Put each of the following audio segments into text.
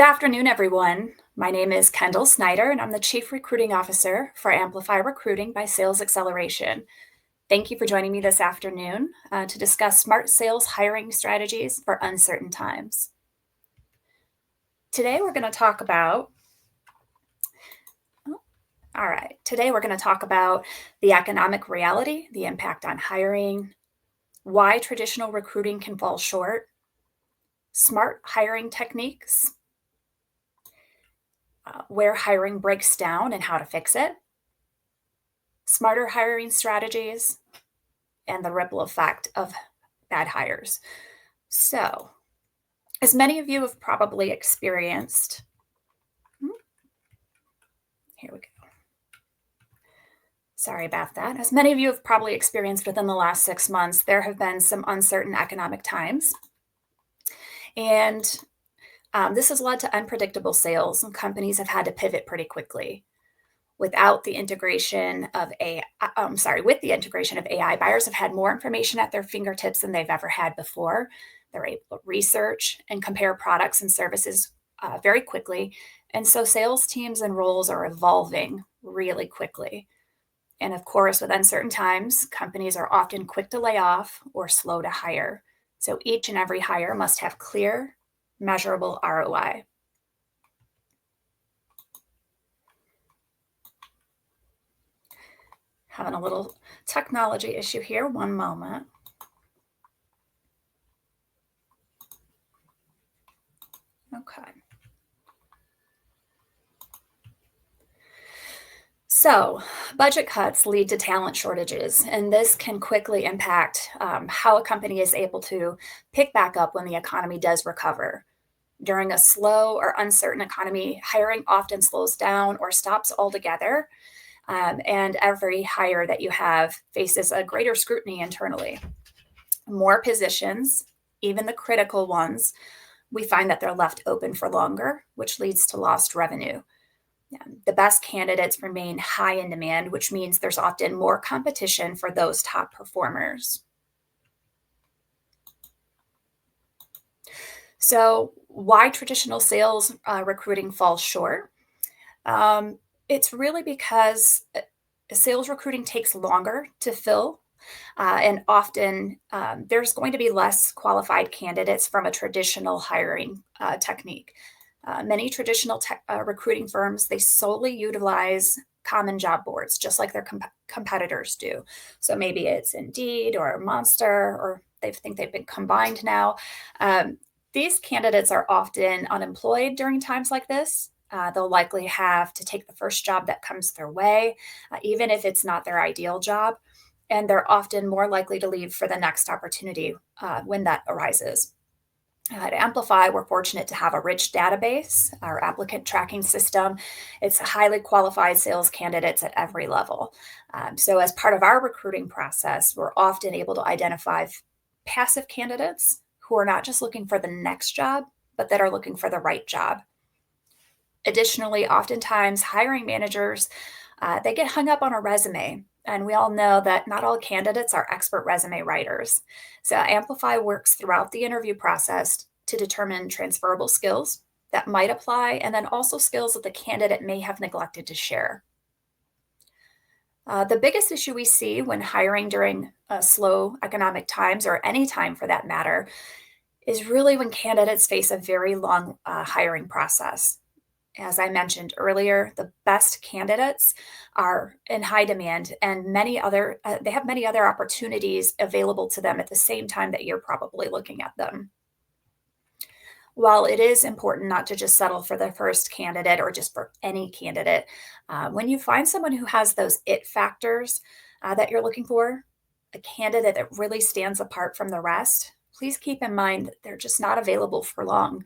Good afternoon, everyone. My name is Kendall Snyder, and I'm the Chief Recruiting Officer for Amplify Recruiting by Xceleration. Thank you for joining me this afternoon to discuss smart sales hiring strategies for uncertain times. Today, we're going to talk about the economic reality, the impact on hiring, why traditional recruiting can fall short, smart hiring techniques, where hiring breaks down and how to fix it, smarter hiring strategies, and the ripple effect of bad hires. So, as many of you have probably experienced, here we go. Sorry about that. As many of you have probably experienced within the last 6 months, there have been some uncertain economic times. And this has led to unpredictable sales, and companies have had to pivot pretty quickly. With the integration of AI, buyers have had more information at their fingertips than they've ever had before. They're able to research and compare products and services very quickly. And so sales teams and roles are evolving really quickly. And of course, with uncertain times, companies are often quick to lay off or slow to hire. So each and every hire must have clear, measurable ROI. Having a little technology issue here. One moment. Okay. So, budget cuts lead to talent shortages, and this can quickly impact how a company is able to pick back up when the economy does recover. During a slow or uncertain economy, hiring often slows down or stops altogether, and every hire that you have faces a greater scrutiny internally. More positions, even the critical ones, we find that they're left open for longer, which leads to lost revenue. The best candidates remain high in demand, which means there's often more competition for those top performers. So, why traditional sales recruiting falls short? It's really because sales recruiting takes longer to fill, and often there's going to be less qualified candidates from a traditional hiring technique. Many traditional recruiting firms, they solely utilize common job boards, just like their competitors do. So maybe it's Indeed or Monster, or they think they've been combined now. These candidates are often unemployed during times like this. They'll likely have to take the first job that comes their way, even if it's not their ideal job. And they're often more likely to leave for the next opportunity when that arises. At Amplify, we're fortunate to have a rich database, our applicant tracking system. It's highly qualified sales candidates at every level. So, as part of our recruiting process, we're often able to identify passive candidates who are not just looking for the next job, but that are looking for the right job. Additionally, oftentimes hiring managers, they get hung up on a resume. And we all know that not all candidates are expert resume writers. So Amplify works throughout the interview process to determine transferable skills that might apply, and then also skills that the candidate may have neglected to share. The biggest issue we see when hiring during slow economic times, or any time for that matter, is really when candidates face a very long hiring process. As I mentioned earlier, the best candidates are in high demand, and they have many other opportunities available to them at the same time that you're probably looking at them. While it is important not to just settle for the first candidate or just for any candidate, when you find someone who has those it factors that you're looking for, a candidate that really stands apart from the rest, please keep in mind that they're just not available for long.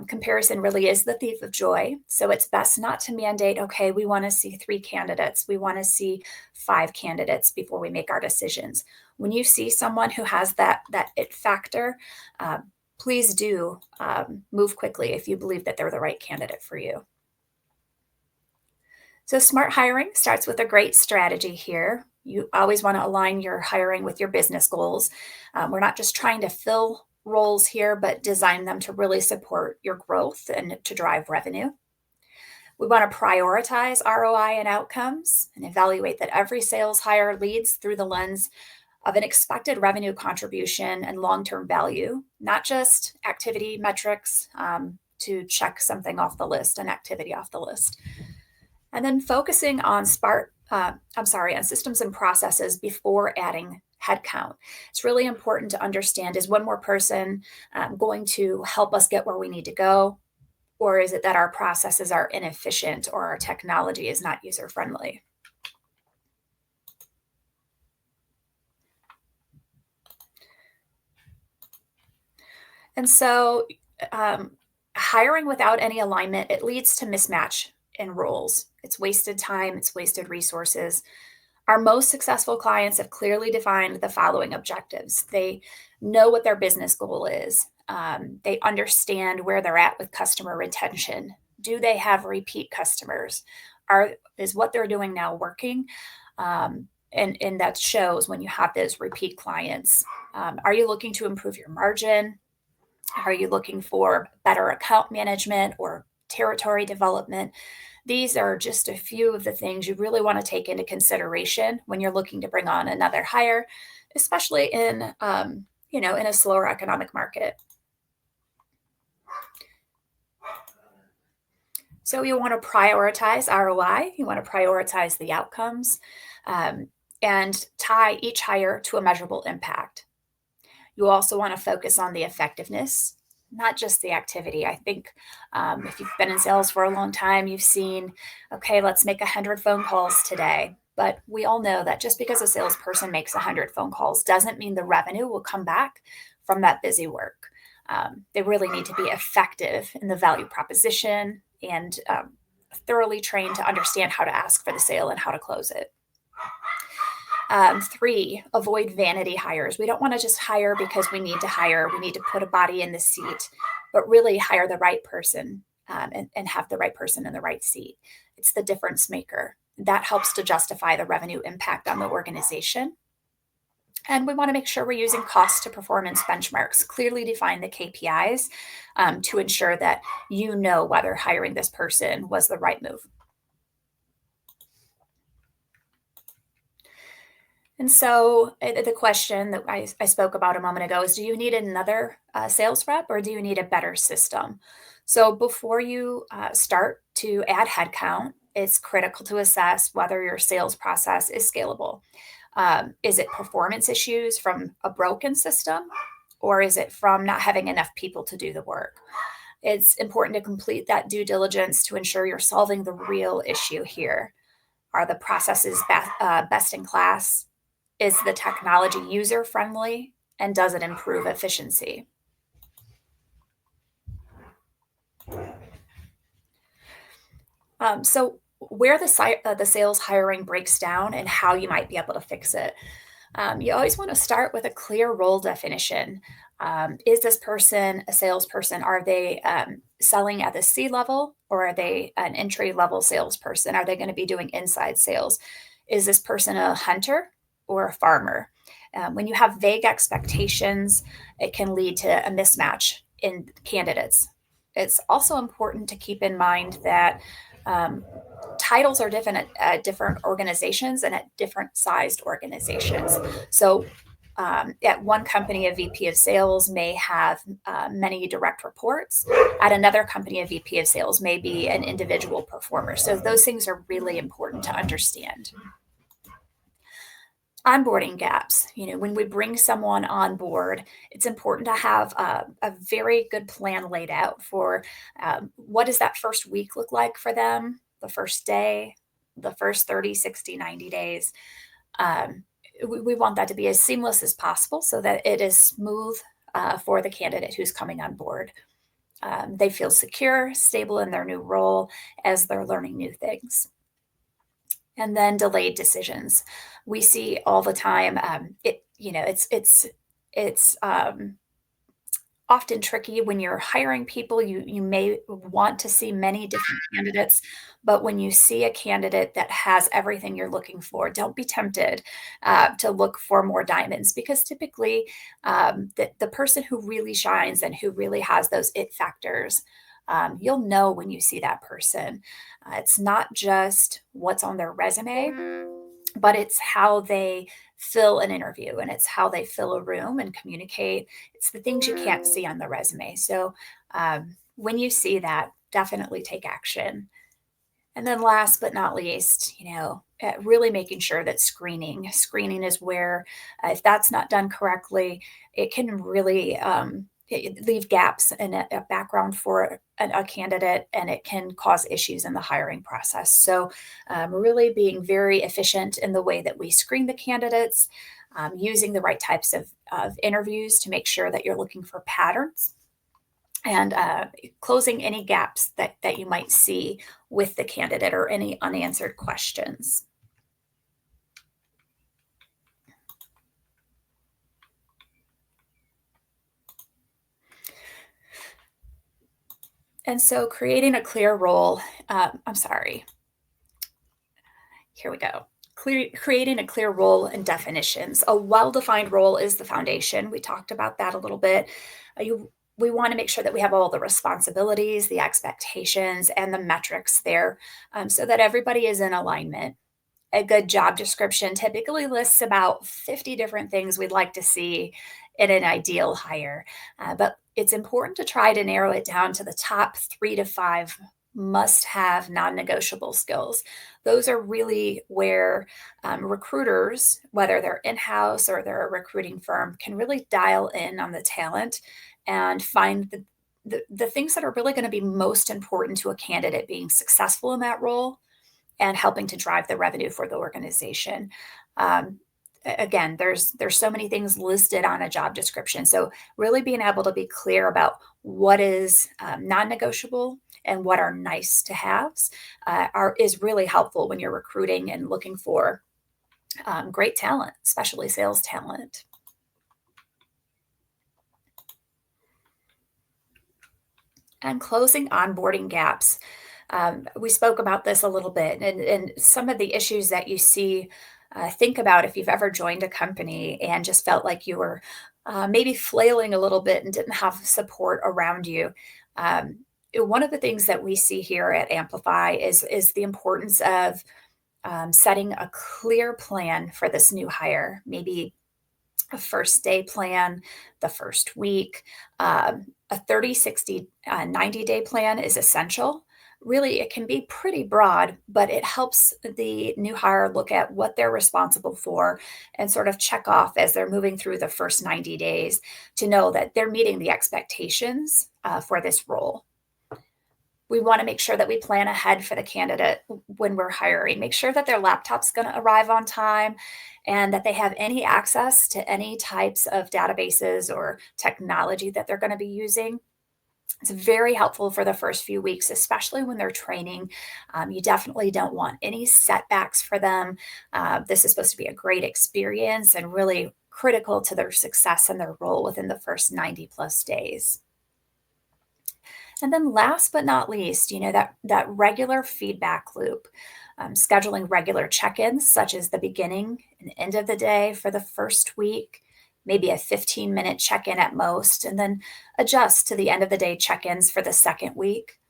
Comparison really is the thief of joy. So it's best not to mandate, okay, we want to see 3 candidates, we want to see 5 candidates before we make our decisions. When you see someone who has that it factor, please do move quickly if you believe that they're the right candidate for you. So smart hiring starts with a great strategy here. You always want to align your hiring with your business goals. We're not just trying to fill roles here, but design them to really support your growth and to drive revenue. We want to prioritize ROI and outcomes and evaluate that every sales hire leads through the lens of an expected revenue contribution and long term value, not just activity metrics to check something off the list, an activity off the list. And then focusing on on systems and processes before adding headcount. It's really important to understand, is one more person going to help us get where we need to go? Or is it that our processes are inefficient or our technology is not user friendly? And so, hiring without any alignment, it leads to mismatch in roles. It's wasted time, it's wasted resources. Our most successful clients have clearly defined the following objectives. They know what their business goal is. They understand where they're at with customer retention. Do they have repeat customers? Is what they're doing now working? And that shows when you have those repeat clients. Are you looking to improve your margin? Are you looking for better account management or territory development? These are just a few of the things you really want to take into consideration when you're looking to bring on another hire, especially in in a slower economic market. So you want to prioritize ROI. You want to prioritize the outcomes, and tie each hire to a measurable impact. You also want to focus on the effectiveness, not just the activity. I think if you've been in sales for a long time, you've seen, okay, let's make 100 phone calls today. But we all know that just because a salesperson makes 100 phone calls doesn't mean the revenue will come back from that busy work. They really need to be effective in the value proposition and thoroughly trained to understand how to ask for the sale and how to close it. Three, avoid vanity hires. We don't want to just hire because we need to hire. We need to put a body in the seat, but really hire the right person and have the right person in the right seat. It's the difference maker. That helps to justify the revenue impact on the organization. And we want to make sure we're using cost to performance benchmarks, clearly define the KPIs to ensure that you know whether hiring this person was the right move. And so the question that I spoke about a moment ago is, do you need another sales rep or do you need a better system? So before you start to add headcount, it's critical to assess whether your sales process is scalable. Is it performance issues from a broken system, or is it from not having enough people to do the work? It's important to complete that due diligence to ensure you're solving the real issue here. Are the processes best in class? Is the technology user friendly? And does it improve efficiency? So where the sales hiring breaks down and how you might be able to fix it. You always want to start with a clear role definition. Is this person a salesperson? Are they selling at the C level, or are they an entry level salesperson? Are they going to be doing inside sales? Is this person a hunter or a farmer? When you have vague expectations, it can lead to a mismatch in candidates. It's also important to keep in mind that um, titles are different at different organizations and at different sized organizations. So, at one company, a VP of sales may have many direct reports. At another company, a VP of sales may be an individual performer. So, those things are really important to understand. Onboarding gaps. When we bring someone on board, it's important to have a very good plan laid out for what does that first week look like for them, the first day, the first 30, 60, 90 days. We want that to be as seamless as possible so that it is smooth for the candidate who's coming on board. They feel secure, stable in their new role as they're learning new things. And then delayed decisions. We see all the time. It's often tricky when you're hiring people. You may want to see many different candidates, but when you see a candidate that has everything you're looking for, don't be tempted to look for more diamonds, because typically the person who really shines and who really has those it factors, you'll know when you see that person. It's not just what's on their resume, but it's how they fill an interview, and it's how they fill a room and communicate. It's the things you can't see on the resume. So when you see that, definitely take action. And then last but not least, really making sure that screening is where, if that's not done correctly, it can really leave gaps in a background for a candidate, and it can cause issues in the hiring process. So, really being very efficient in the way that we screen the candidates, using the right types of interviews to make sure that you're looking for patterns, and closing any gaps that you might see with the candidate or any unanswered questions. And so creating a clear role, I'm sorry, here we go. Creating a clear role and definitions. A well defined role is the foundation. We talked about that a little bit. We want to make sure that we have all the responsibilities, the expectations, and the metrics there, so that everybody is in alignment. A good job description typically lists about 50 different things we'd like to see in an ideal hire. But it's important to try to narrow it down to the top 3 to 5 must have non negotiable skills. Those are really where recruiters, whether they're in house or they're a recruiting firm, can really dial in on the talent and find the things that are really going to be most important to a candidate being successful in that role and helping to drive the revenue for the organization. Um, Again, there's so many things listed on a job description. So really being able to be clear about what is non-negotiable and what are nice to haves are is really helpful when you're recruiting and looking for great talent, especially sales talent. And closing onboarding gaps. We spoke about this a little bit, and some of the issues that you see. Think about if you've ever joined a company and just felt like you were maybe flailing a little bit and didn't have support around you. One of the things that we see here at Amplify is the importance of setting a clear plan for this new hire, maybe a first day plan, the first week. A 30, 60, 90-day plan is essential. Really, it can be pretty broad, but it helps the new hire look at what they're responsible for and sort of check off as they're moving through the first 90 days to know that they're meeting the expectations for this role. We want to make sure that we plan ahead for the candidate when we're hiring. Make sure that their laptop's going to arrive on time and that they have any access to any types of databases or technology that they're going to be using. It's very helpful for the first few weeks, especially when they're training. You definitely don't want any setbacks for them. This is supposed to be a great experience and really critical to their success and their role within the first 90 plus days. And then last but not least, that regular feedback loop, scheduling regular check-ins, such as the beginning and end of the day for the first week, maybe a 15-minute check-in at most, and then adjust to the end of the day check-ins for the second week.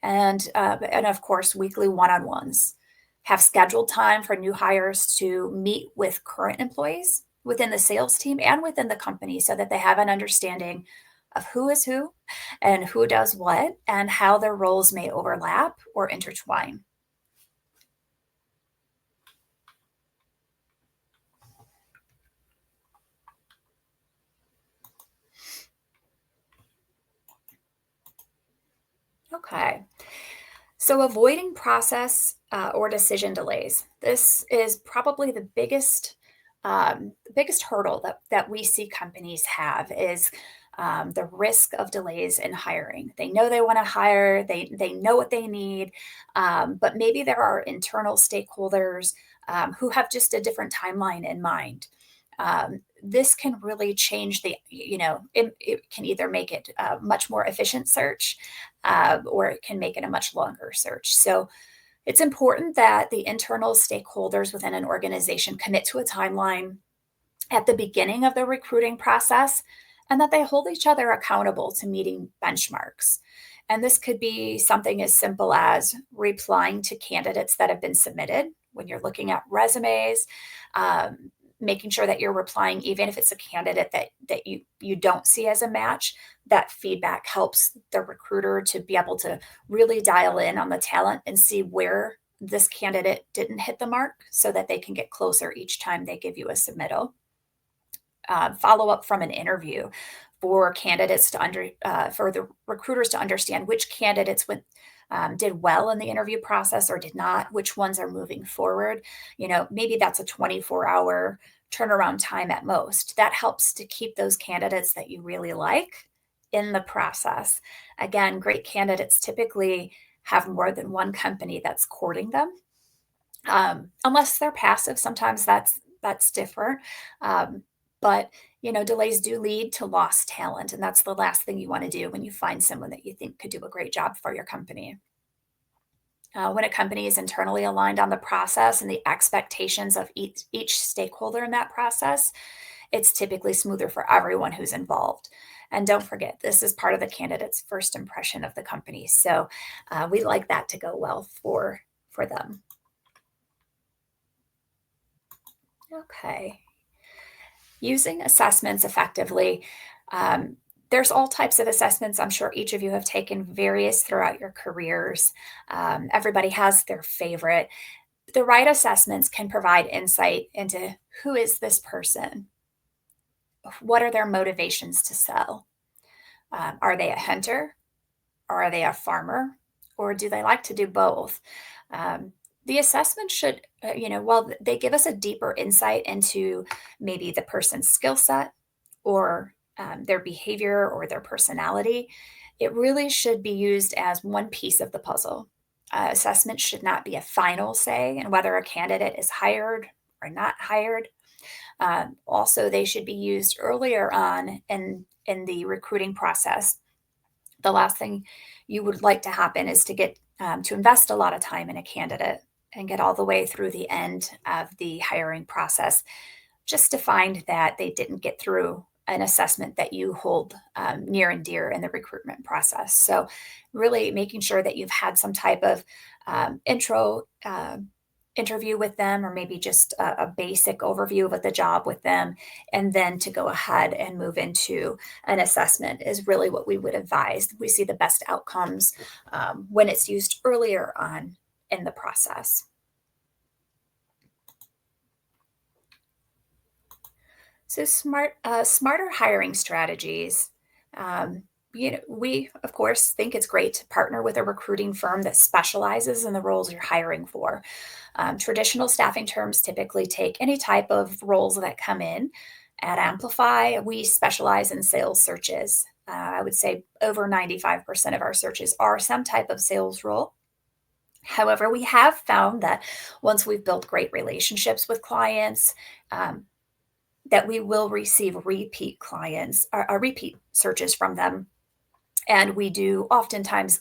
And of course, weekly one-on-ones. Have scheduled time for new hires to meet with current employees within the sales team and within the company so that they have an understanding of who is who and who does what and how their roles may overlap or intertwine. Okay. So avoiding process or decision delays. This is probably the biggest hurdle that we see companies have is the risk of delays in hiring. They know they want to hire, they know what they need, but maybe there are internal stakeholders who have just a different timeline in mind. this can really change it can either make it a much more efficient search, or it can make it a much longer search. So it's important that the internal stakeholders within an organization commit to a timeline at the beginning of the recruiting process, and that they hold each other accountable to meeting benchmarks. And this could be something as simple as replying to candidates that have been submitted when you're looking at resumes, making sure that you're replying, even if it's a candidate that you don't see as a match. That feedback helps the recruiter to be able to really dial in on the talent and see where this candidate didn't hit the mark so that they can get closer each time they give you a submittal. Follow up from an interview for candidates for the recruiters to understand which candidates did well in the interview process or did not, which ones are moving forward. Maybe that's a 24-hour turnaround time at most. That helps to keep those candidates that you really like in the process. Again, great candidates typically have more than one company that's courting them. Unless they're passive, sometimes that's different. Um, but delays do lead to lost talent, and that's the last thing you want to do when you find someone that you think could do a great job for your company. When a company is internally aligned on the process and the expectations of each stakeholder in that process, it's typically smoother for everyone who's involved. And don't forget, this is part of the candidate's first impression of the company. So we like that to go well for them. Okay. Using assessments effectively. Um, there's all types of assessments. I'm sure each of you have taken various throughout your careers. Everybody has their favorite. The right assessments can provide insight into who is this person? What are their motivations to sell? Are they a hunter? Or are they a farmer? Or do they like to do both? Um, the assessment should, while they give us a deeper insight into maybe the person's skill set or their behavior or their personality, it really should be used as one piece of the puzzle. Assessment should not be a final say in whether a candidate is hired or not hired. Also, they should be used earlier on in the recruiting process. The last thing you would like to happen is to invest a lot of time in a candidate and get all the way through the end of the hiring process just to find that they didn't get through an assessment that you hold near and dear in the recruitment process. So, really making sure that you've had some type of intro interview with them, or maybe just a basic overview of the job with them, and then to go ahead and move into an assessment is really what we would advise. We see the best outcomes when it's used earlier on in the process. So smarter hiring strategies. Um, we of course think it's great to partner with a recruiting firm that specializes in the roles you're hiring for. Traditional staffing terms typically take any type of roles that come in. At Amplify, we specialize in sales searches. I would say over 95% of our searches are some type of sales role. However, we have found that once we've built great relationships with clients, um, that we will receive repeat clients or repeat searches from them. And we do oftentimes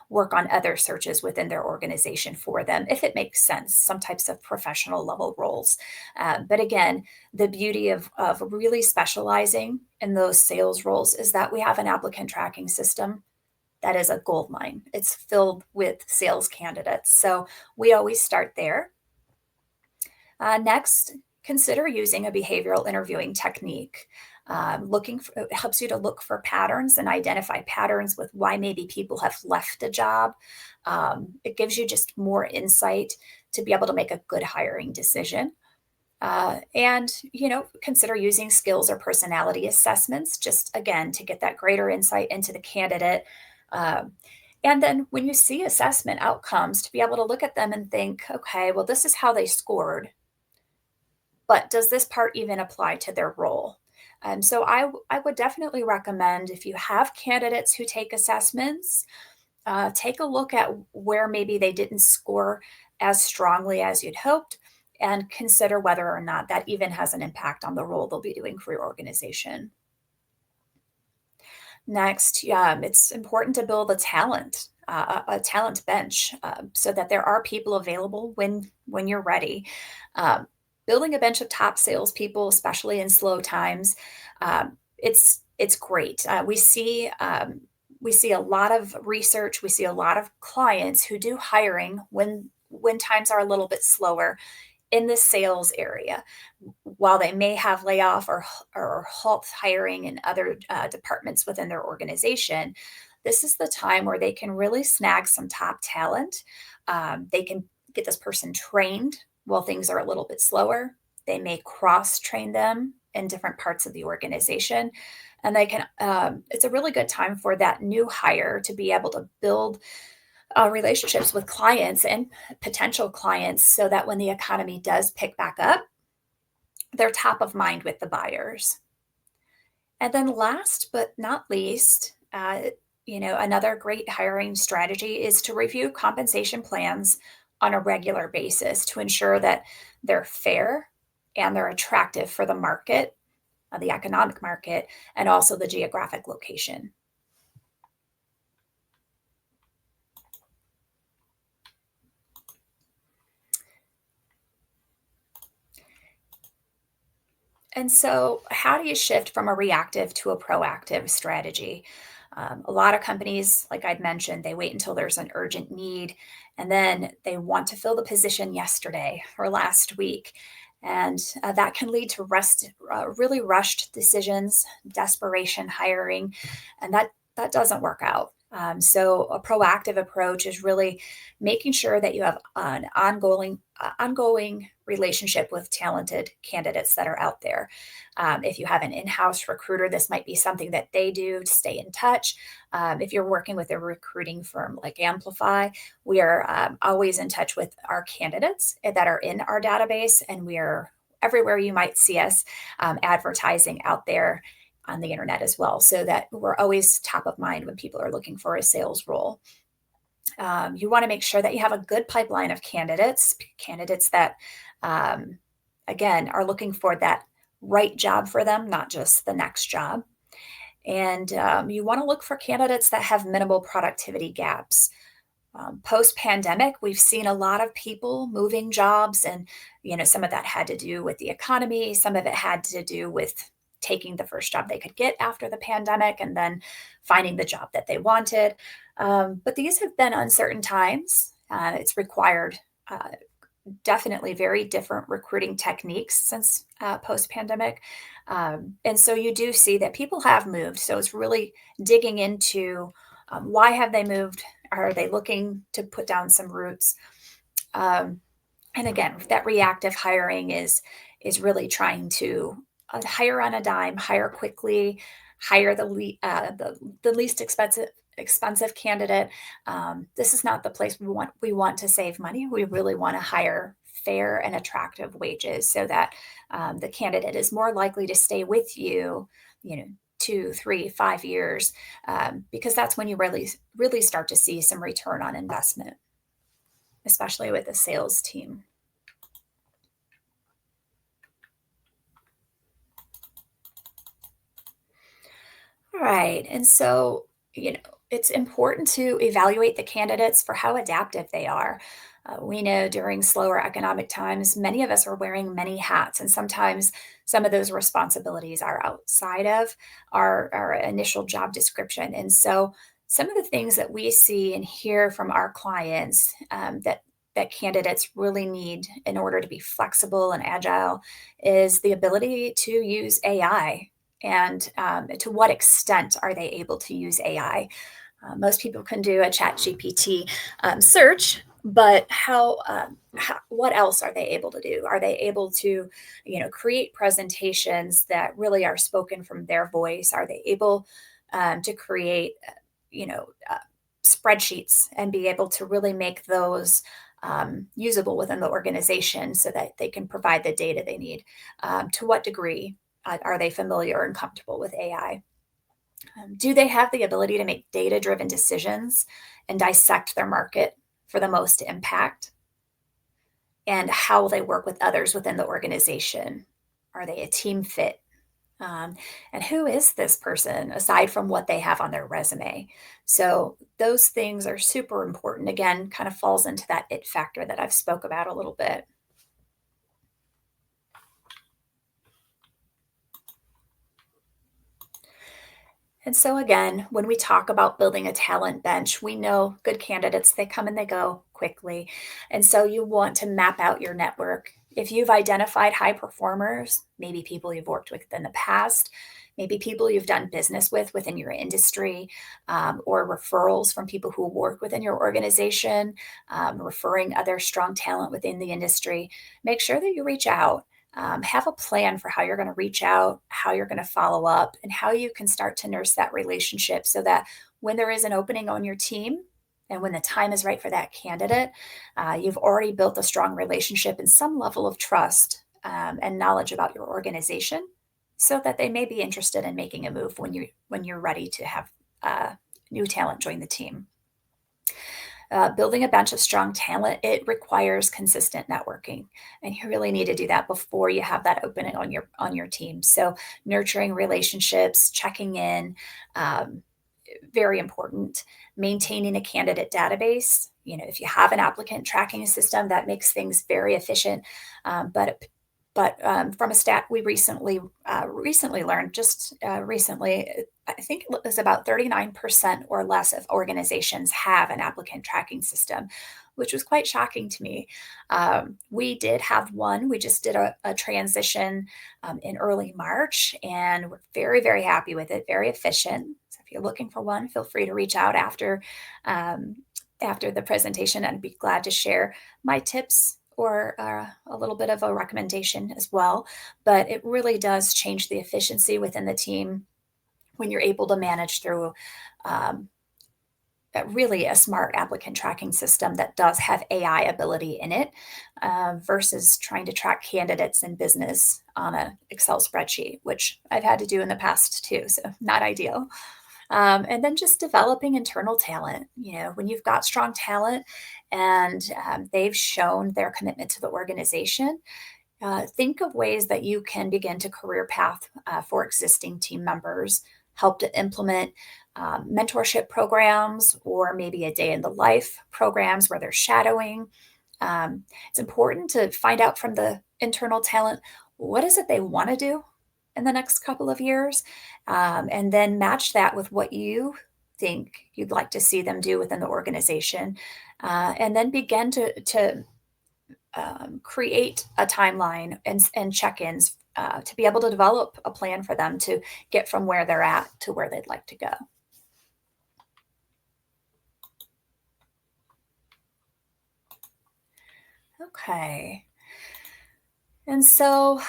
work on other searches within their organization for them if it makes sense, some types of professional level roles. But again, the beauty of really specializing in those sales roles is that we have an applicant tracking system that is a gold mine. It's filled with sales candidates. So we always start there. Next, consider using a behavioral interviewing technique. It helps you to look for patterns and identify patterns with why maybe people have left a job. It gives you just more insight to be able to make a good hiring decision. And consider using skills or personality assessments, just again, to get that greater insight into the candidate. Um, and then when you see assessment outcomes, to be able to look at them and think, okay, well, this is how they scored, but does this part even apply to their role? So I would definitely recommend, if you have candidates who take assessments, take a look at where maybe they didn't score as strongly as you'd hoped, and consider whether or not that even has an impact on the role they'll be doing for your organization. Next, it's important to build a talent bench, so that there are people available when you're ready. Um, Building a bench of top salespeople, especially in slow times, it's great. We see a lot of research. We see a lot of clients who do hiring when times are a little bit slower in the sales area. While they may have layoff or halt hiring in other departments within their organization, this is the time where they can really snag some top talent. They can get this person trained while things are a little bit slower. They may cross train them in different parts of the organization. And they can, it's a really good time for that new hire to be able to build relationships with clients and potential clients so that when the economy does pick back up, they're top of mind with the buyers. And then last but not least, another great hiring strategy is to review compensation plans on a regular basis to ensure that they're fair and they're attractive for the market, the economic market, and also the geographic location. And so, how do you shift from a reactive to a proactive strategy? A lot of companies, like I'd mentioned, they wait until there's an urgent need and then they want to fill the position yesterday or last week. And that can lead to really rushed decisions, desperation hiring, and that doesn't work out. So a proactive approach is really making sure that you have an ongoing relationship with talented candidates that are out there. If you have an in-house recruiter, this might be something that they do to stay in touch. If you're working with a recruiting firm like Amplify, we are always in touch with our candidates that are in our database, and we are everywhere you might see us advertising out there on the internet as well, so that we're always top of mind when people are looking for a sales role. You want to make sure that you have a good pipeline of candidates that, um, again, are looking for that right job for them, not just the next job. And you want to look for candidates that have minimal productivity gaps. Post pandemic, we've seen a lot of people moving jobs, and some of that had to do with the economy. Some of it had to do with taking the first job they could get after the pandemic and then finding the job that they wanted. But these have been uncertain times. It's required definitely very different recruiting techniques since post pandemic. And so you do see that people have moved. So it's really digging into why have they moved? Are they looking to put down some roots? Um, and again, that reactive hiring is really trying to hire on a dime, hire quickly, hire the least expensive candidate. This is not the place we want to save money. We really want to hire fair and attractive wages so that the candidate is more likely to stay with you, 2, 3, 5 years, because that's when you really start to see some return on investment, especially with a sales team. Right. And so, it's important to evaluate the candidates for how adaptive they are. We know during slower economic times, many of us are wearing many hats, and sometimes some of those responsibilities are outside of our initial job description. And so, some of the things that we see and hear from our clients that candidates really need in order to be flexible and agile is the ability to use AI, and to what extent are they able to use AI? Most people can do a chat GPT search, but what else are they able to do? Are they able to, create presentations that really are spoken from their voice? Are they able to create, you know, uh, spreadsheets and be able to really make those usable within the organization so that they can provide the data they need? To what degree are they familiar and comfortable with AI? Do they have the ability to make data driven decisions and dissect their market for the most impact? and how they work with others within the organization. Are they a team fit? Um, and who is this person aside from what they have on their resume? So those things are super important. Again, kind of falls into that it factor that I've spoke about a little bit. And so again, when we talk about building a talent bench, we know good candidates, they come and they go quickly. And so you want to map out your network. If you've identified high performers, maybe people you've worked with in the past, maybe people you've done business with within your industry, or referrals from people who work within your organization, referring other strong talent within the industry, make sure that you reach out. Have a plan for how you're going to reach out, how you're going to follow up, and how you can start to nurse that relationship so that when there is an opening on your team and when the time is right for that candidate, you've already built a strong relationship and some level of trust and knowledge about your organization so that they may be interested in making a move when you're ready to have new talent join the team. Building a bench of strong talent, it requires consistent networking, and you really need to do that before you have that opening on your team. So, nurturing relationships, checking in, um, very important. Maintaining a candidate database. You know, if you have an applicant tracking system, that makes things very efficient. But from a stat we recently learned, just recently, I think it was about 39% or less of organizations have an applicant tracking system, which was quite shocking to me. We did have one. We just did a transition in early March, and we're very, very happy with it. Very efficient. So if you're looking for one, feel free to reach out um, after the presentation. I'd be glad to share my tips or a little bit of a recommendation as well. But it really does change the efficiency within the team when you're able to manage through um, really a smart applicant tracking system that does have AI ability in it versus trying to track candidates in business on an Excel spreadsheet, which I've had to do in the past too. So, not ideal. And then just developing internal talent. You know, when you've got strong talent and they've shown their commitment to the organization, think of ways that you can begin to career path for existing team members, help to implement mentorship programs or maybe a day in the life programs where they're shadowing. It's important to find out from the internal talent what is it they want to do in the next couple of years, and then match that with what you think you'd like to see them do within the organization, and then begin to create a timeline and check-ins to be able to develop a plan for them to get from where they're at to where they'd like to go. Okay. And so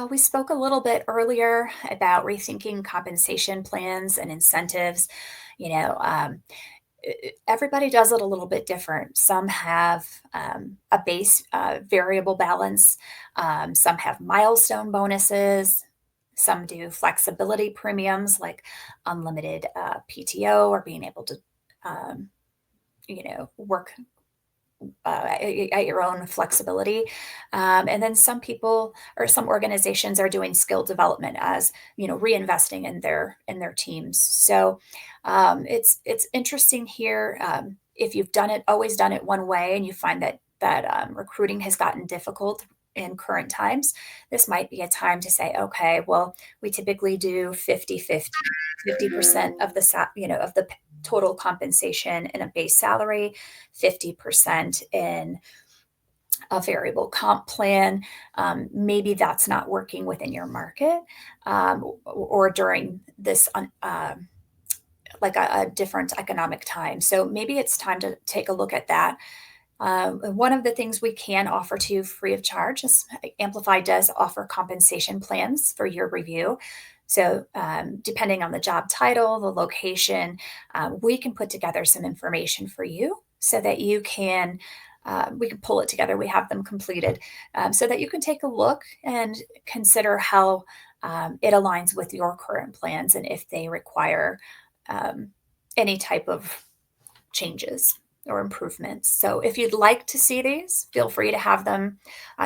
we spoke a little bit earlier about rethinking compensation plans and incentives. You know, everybody does it a little bit different. Some have a base variable balance, some have milestone bonuses, some do flexibility premiums like unlimited PTO or being able to, um, work at your own flexibility. And then some people or some organizations are doing skill development as reinvesting in their teams. So it's interesting here. If you've always done it one way, and you find that recruiting has gotten difficult in current times, this might be a time to say, okay, well, we typically do 50% of of the total compensation in a base salary, 50% in a variable comp plan. Maybe that's not working within your market, or during this like a different economic time. So maybe it's time to take a look at that. One of the things we can offer to you free of charge is Amplify does offer compensation plans for your review. So, depending on the job title, the location, we can put together some information for you so that you can. We can pull it together. We have them completed so that you can take a look and consider how it aligns with your current plans and if they require um, any type of changes. or improvements. So if you'd like to see these, feel free to have them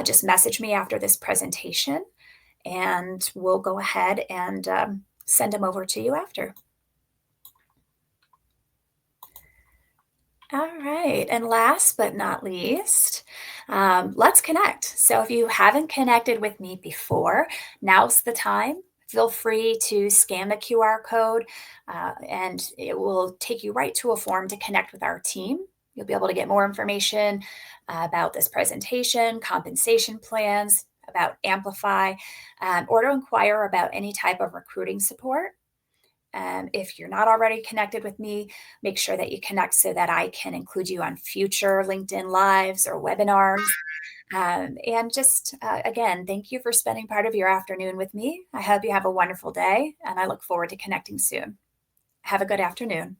just message me after this presentation, and we'll go ahead and send them over to you after. All right. And last but not least, let's connect. So if you haven't connected with me before, now's the time. Feel free to scan the QR code, and it will take you right to a form to connect with our team. You'll be able to get more information about this presentation, compensation plans, about Amplify, or to inquire about any type of recruiting support. If you're not already connected with me, make sure that you connect so that I can include you on future LinkedIn Lives or webinars. And just again, thank you for spending part of your afternoon with me. I hope you have a wonderful day, and I look forward to connecting soon. Have a good afternoon.